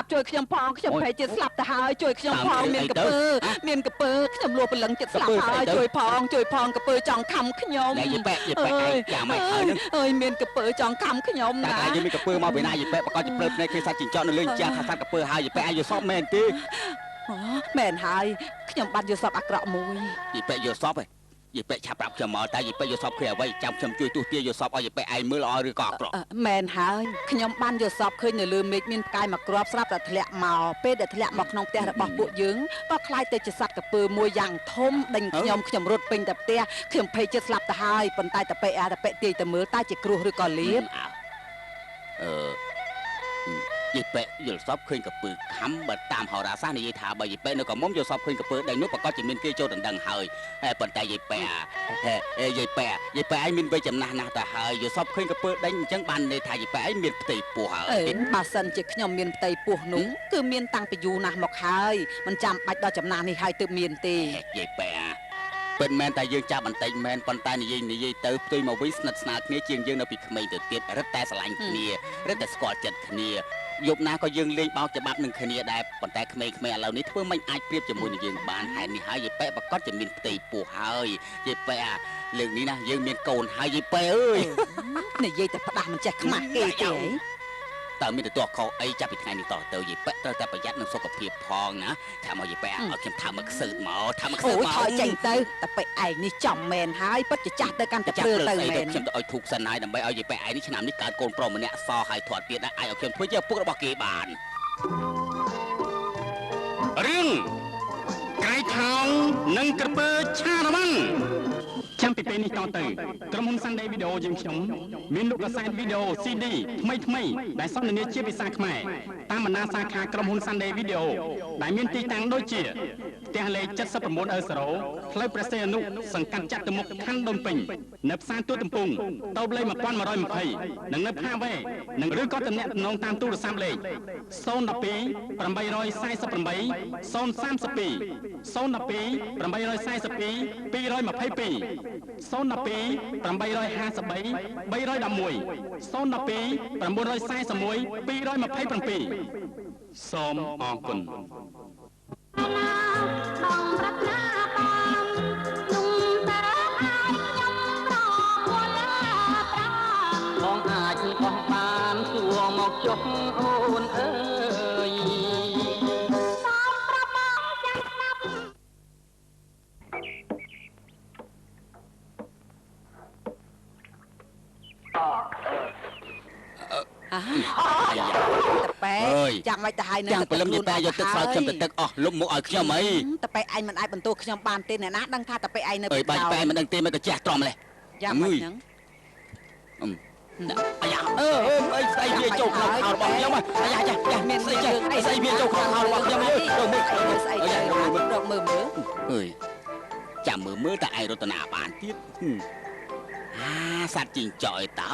ប់ជួយខ្ញុំផងខ្ញុំប្រែជាស្លាប់ទៅហើយជួយខ្ញុំផងមានកពើខ្ញុំលួពលឹងចិត្តស្លាប់ហើយជួយផងកពើចង់ខំខ្ញុំតែយីប៉ែយ៉ាងម៉េចហើយនឹងអើយមានកពើចង់ខំខ្ញុំណាតែយីមានកពើមកពីណាយីប៉ែបកជាព្រឹបភ្នែកគេសាច់ចិញ្ចក់នៅលើជាថាសត្វកពើហើយយីប៉ែឲ្យយកសពមែនទេអូមែនហើយខ្ញុំបានយកសពអាក្រក់មួយយីប៉ែយកសពឯងយីប៉ែឆាប់ប្រាប់ខ្ញុំមកតែយីប៉ែយកសពគឺអ្វីចាំខ្ញុំជួយទស្សទាយកសពឲ្យយីប៉ែឯងមើលល្អឬក៏អាក្រក់មែនហើយខ្ញុំបានយកសពឃើញនៅលើមេឃមានផ្កាយមកគ្រាប់ស្រាប់តែធ្លាក់មកពេលដែលធ្លាក់មកក្នុងផ្ទះរបស់ពួកយើងក៏คล้ายទៅជាសត្វកពើមួយយ៉ាងធំដេញខ្ញុំរត់ពេញតែផ្ទះខ្ញុំភ័យចិត្តស្លាប់ទៅហើយប៉ុន្តែតាប៉ែទាយទៅមើលតើជាគ្រោះឬក៏លៀបយីប៉ែយល់សពឃើញកពើខំបើតាមហោរាសាស្ត្រនិយាយថាបើយីប៉ែនៅក៏មុំយល់សពឃើញកពើដេញនោះប្រកាសជាមានគេចូលដណ្ដឹងហើយប៉ុន្តែយីប៉ែយីប៉ែឯងមានវ័យចំណាស់ណាស់ទៅហើយយល់សពឃើញកពើដេញអញ្ចឹងបានន័យថាយីប៉ែឯងមានផ្ទៃពោះហើយបើសិនជាខ្ញុំមានផ្ទៃពោះនោះគឺមានតាំងពីយូរណាស់មកហើយមិនចាំបាច់ដល់ចំណាស់នេះហើយទើបមានទេយីប៉ែពិតមែនតែយើងចាប់បន្តិចមែនប៉ុន្តែនិយាយទៅផ្ទុយមកវិញស្និទ្ធស្នាលគ្នាជាងយើងនៅពីក្មេងទៅទៀតរឹតតែស្រឡាញ់គ្នារឹតតែស្គាល់ចិត្តគ្នាយប់ណាក៏យើងលេងបោកច្បាប់នឹងគ្នាដែរប៉ុន្តែក្មេងៗឥឡូវនេះធ្វើមិនអាចប្រៀបជាមួយនឹងយើងបានហេតុនេះហើយយីប៉ែប្រកាសជាមានផ្ទៃពោះហើយយីប៉ែលើកនេះណាយើងមានកូនហើយយីប៉ែអើយនិយាយតែផ្ដាស់មិនចេះខ្មាស់គេទេតើមានទទួលខុសអីចាប់ពីថ្ងៃនេះតទៅយីប៉ែត្រូវតែប្រយ័ត្ននឹងសុខភាពផងណាថាមកយីប៉ែឲ្យខ្ញុំថាមកខ្សើតមកថយចេញទៅតែប៉ែឯងនេះចំមែនហើយពិតជាចាស់ទៅកាន់តែព្រើទៅមែនខ្ញុំទៅឲ្យធូបសិនហើយដើម្បីឲ្យយីប៉ែឯងនេះឆ្នាំនេះកើតកូនប្រុសម្នាក់សហើយធាត់ទៀតណាអាចឲ្យខ្ញុំធ្វើជាឪពុករបស់គេបានរឿងក្រៃថោងនិងក្រពើឆារ៉ាម៉ាន់ចាំពីពេលនេះតទៅក្រុមហ៊ុន Sunday Video យើងខ្ញុំមានលោកកាសែតវីដេអូ CD ថ្មីដែលសន្ទនាជាភាសាខ្មែរតាមបណ្ដាសាខាក្រុមហ៊ុន Sunday Video ដែលមានទីតាំងដូចជាផ្ទះលេខ79អឺសារ៉ូផ្លូវព្រះសីហនុសង្កាត់ចតុមុខខណ្ឌដូនពេញនៅផ្សារទូទំពង់តូបលេខ1120និងនៅផាវ៉េនិងឬក៏ទំនាក់ទំនងតាមទូរស័ព្ទលេខ012 848 032 012 842 222 012 853 311 012 941 227សូមអរគុណបងអាចនឹងអស់បានសួរមកចុះអូនអើយប៉ែចាំមិនទៅហើយនៅទឹកព្រលឹមយីប៉ែយកទឹកស្រោចខ្ញុំទៅទឹកអស់លុបមកឲ្យខ្ញុំអីតប៉ែឯងមិនអាចបន្ទោសខ្ញុំបានទេអ្នកណាដឹងថាតប៉ែឯងនៅពីក្រោយប៉ែមិនដឹងទេមិនក៏ជះទ្រាំម្លេះយ៉ាងម៉េចហ្នឹងអាយ៉ាអីស្អីវាចូលក្នុងខោរបស់ខ្ញុំអាយ៉ាចាមានស្អីវាចូលក្នុងខោរបស់ខ្ញុំទៅមើលស្អីទៅរកមើលអើយចាំមើលតែឯងរតនាបានទៀតសត្វជីងចយតើ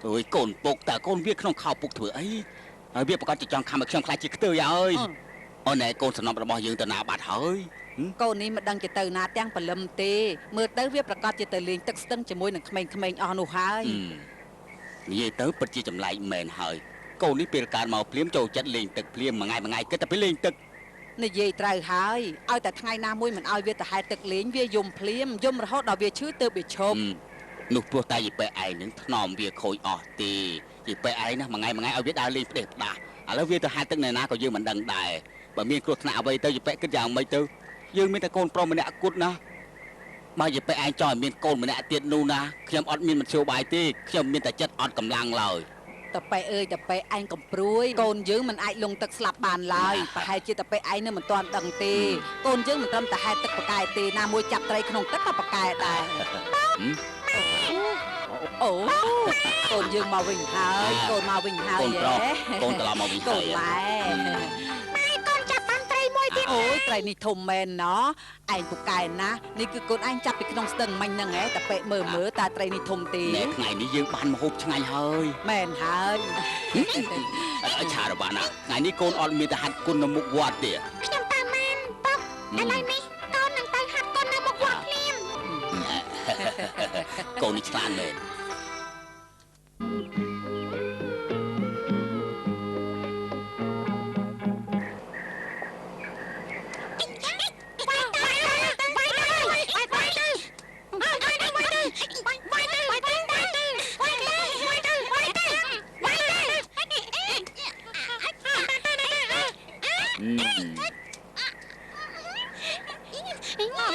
អូយកូនពុកតើកូនវាក្នុងខោពុកធ្វើអីហើយវាប្រកាសជាចង់ខំឲ្យខ្ញុំខ្លាចជាខ្ទើយហើយអូនឯងកូនសំណប់របស់យើងទៅណាបាត់ហើយកូននេះមិនដឹងជាទៅណាទាំងព្រលឹមទេមើលទៅវាប្រកាសជាទៅលេងទឹកស្ទឹងជាមួយនឹងក្មេងៗអស់នោះហើយនិយាយទៅពិតជាចម្លែកមែនហើយកូននេះពេលកើតមកភ្លាមចូលចិត្តលេងទឹកភ្លាមមួយថ្ងៃគិតតែពេលលេងទឹកនិយាយត្រូវហើយឲ្យតែថ្ងៃណាមួយមិនឲ្យវាទៅហែលទឹកលេងវាយំភ្លាមយំរហូតដល់វាឈឺទៅវាឈប់នោះព្រោះតែយីប៉ែឯងនឹងថ្នមវាខូចអស់ទេយីប៉ែឯងណាមួយថ្ងៃឲ្យវាដើរលេងផ្ដេសផ្ដាស់ឥឡូវវាទៅហែលទឹកនៅណាក៏យើងមិនដឹងដែរបើមានគ្រោះថ្នាក់អ្វីទៅយីប៉ែគិតយ៉ាងម៉េចទៅយើងមានតែកូនប្រុសម្នាក់គត់ណាបើយីប៉ែឯងចង់ឲ្យមានកូនម្នាក់ទៀតនោះណាខ្ញុំអត់មានមធ្យោបាយទេខ្ញុំមានតែចិត្តអត់កម្លាំងឡើយតប៉ែអើយតប៉ែឯងកំព្រួយកូនយើងមិនអាចលងទឹកស្លាប់បានឡើយប្រហែលជាតប៉ែឯងនៅមិនទាន់ដឹងទេកូនយើងមិនត្រឹមតែហែលទឹកបកែទេណាមួយចាប់ត្រីក្នុងទឹកក៏បកែដែរអូកូនយើងមកវិញហើយកូនមកវិញហើយកូនប្រុសកូនត្រឡប់មកវិញហើយកូនម៉ែកូនចាប់បានត្រីមួយទៀតអូយត្រីនេះធំមែនណោះឯងពូកែណានេះគឺកូនឯងចាប់ពីក្នុងស្ទឹងមិញហ្នឹងហ៎តែពេកមើលតើត្រីនេះធំទេថ្ងៃនេះយើងបានមហូបឆ្ងាញ់ហើយមែនហើយឆារបានណាថ្ងៃនេះកូនអត់មានតែហាត់គុណនៅមុខវត្តទេខ្ញុំតាមមែនប៉ុកឥឡូវនេះកូននឹងទៅហាត់គុណនៅមុខវត្តភ្លាមកូននេះឆ្លាតមែន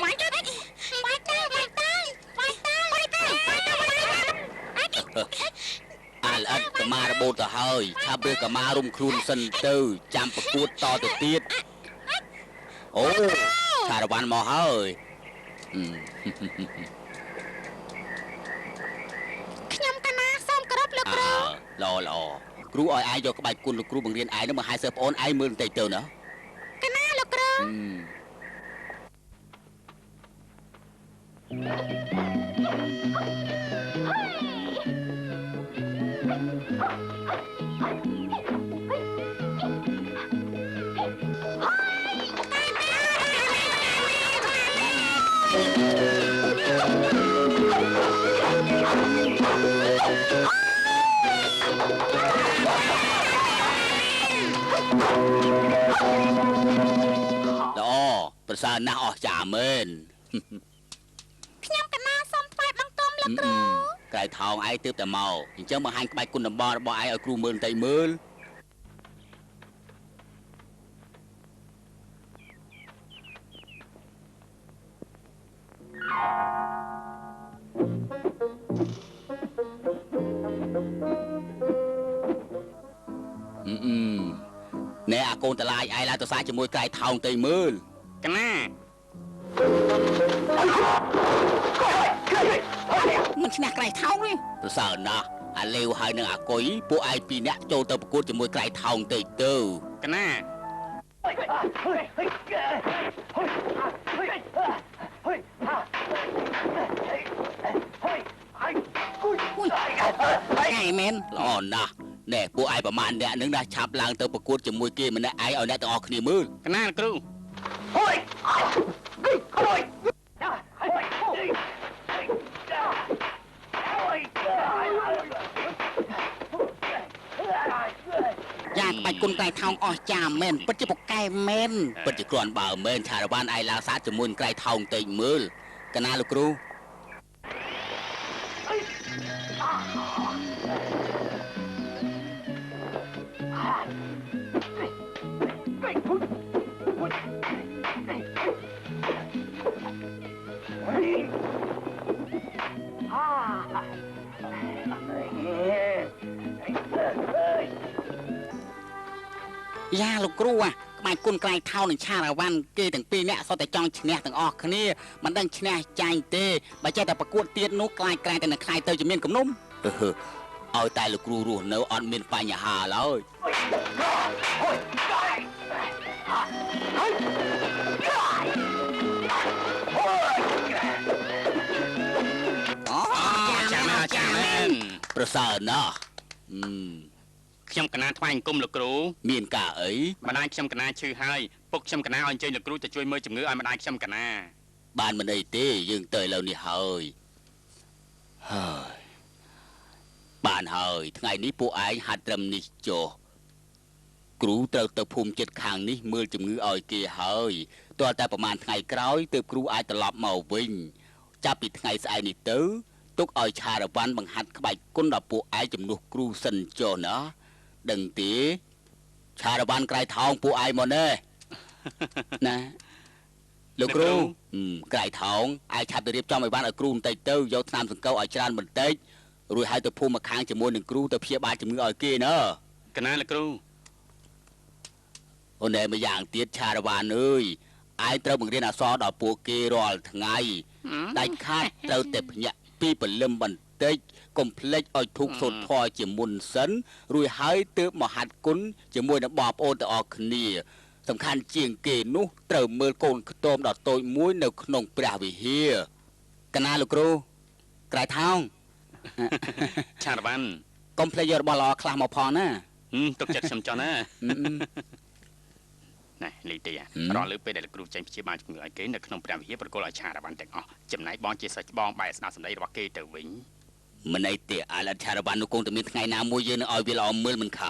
Mày cho đấy. Mày tao. à là cả ma bột tờ hơi cha bê cả ma rung khuôn sân tư chạm bạc cuột to từ tiết ô cha là văn mò hơi Nhâm cả na xong cả rập lực rồi. lo cú ơi ai cho các bài quân cú bằng riêng ai nó mà hai sơ ôn ai mượn tay tờ nữa Cả na lực rồi. đó persa nah oh chả mến Nhâm cả na xong phải bằng tôm lực rồi. cái thòng ai tiếp tờ màu chứ mà hai cái bài quân làm bo ai ở cú mượn tay mướn nè à con ta lại ai lại tao sai cho môi cái thòng tay mướn កណា มันชนะไกลเท่าเลยประเสริฐนะอาเลวให้หนึ่งอากุยพวกไอปีนี้โจเตอร์ประกวดจะมวยไกลเท่าเตยเตอร์ កណា ไงแมนอ๋อนะแน่พวกไอประมาณเนี่ยนึงนะชับลางเตอร์ประกวดจะมวยเกมมันนะไอเอาแน่ต้องออกนี่มือก ណាគ្រូ อยากไปกุนไกลเท่าอ๋อจ่าแมนปัจจุบันไกลแมนปัจจุบันบ่าวแมนชาละวันไอลางซาจะมวยไกลเท่าเตยมือกันนะลูกครู ย่าลูกครูอ่ะหมายกุนไกลเท่าหนึ่งชาละวันเกยถึงปีเนี้ยสอแต่จองชนะถึงออกคันนี้มันดังชนะใจเต้ไม่ใช่แต่ประกวดเตี้ยนุกไกลแต่หนึ่งใครเตยจะเมียนกับนุ่มเอาแต่ลูกครูรู้เนื้ออ่อนเมียนไปอย่าหาเลยอ๋อจ่าแม่นประเสริฐนะខ្ញុំកណាថ្វាយអង្គមលោកគ្រូ មានការអី ម្ដាយខ្ញុំកណាឈឺហើយពុកខ្ញុំកណាឲ្យអញ្ជើញលោកគ្រូទៅជួយមើលជំងឺឲ្យម្ដាយខ្ញុំកណា បានមិនអីទេយើងទៅឥឡូវនេះហើយបានហើយថ្ងៃនេះពួកឯងហាត់ត្រឹមនេះចុះគ្រូត្រូវទៅភូមិចិត្តខាងនេះមើលជំងឺឲ្យគេហើយតើតែប្រហែលថ្ងៃក្រោយទើបគ្រូអាចត្រឡប់មកវិញចាប់ពីថ្ងៃស្អែកនេះទៅទុកឲ្យឆារវ៉ាន់បង្ហាត់ក្បាច់គុណដល់ពួកឯងជំនួសគ្រូសិនចុះណាដឹងទេឆារវ៉ាន់ក្រៃថោងពួកឯងមកណែណាលោកគ្រូក្រៃថោងឯងឆាប់ទៅរៀបចំឲ្យបានឲ្យគ្រូបន្តិចទៅយកថ្នាំសង្កូវឲ្យច្រើនបន្តិចរួចហើយទៅភូមិមកខាងជាមួយនឹងគ្រូទៅព្យាបាលជំងឺឲ្យគេណា កណាលោកគ្រូ អូនឯងម្យ៉ាងទៀតឆារវ៉ាន់អើយឯងត្រូវបង្រៀនអក្សរដល់ពួកគេរាល់ថ្ងៃដាច់ខាតត្រូវតែភ្ញាក់ពីព្រលឹមបន្តិចកុំភ្លេចឲ្យធូបសូត្រធម៌ជាមុនសិនរួចហើយទើបមកហាត់គុណជាមួយនឹងបងប្អូនទាំងអស់គ្នាសំខាន់ជាងគេនោះត្រូវមើលកូនខ្ទមដល់តូចមួយនៅក្នុងព្រះវិហារកណាលោកគ្រូក្រៃថោង ឆារវ៉ាន់ កុំភ្លេចយករបស់ល្អខ្លះមកផងណា ទុកចិត្តខ្ញុំចុះណាណែលីទីរលឺពេលដែលលោកគ្រូចេញព្យាបាលជំងឺឲ្យគេនៅក្នុងព្រះវិហារប្រគល់ឲ្យឆារវ៉ាន់ទាំងអស់ចំណែកបងជាសិស្សច្បងបែរស្ដាប់សម្ដីរបស់គេទៅវិញ មិនអីទេអាឡឆារវ៉ាន់នោះគង់តែមានថ្ងៃណាមួយយើងនឹងឲ្យវាល្អមើលមិនខា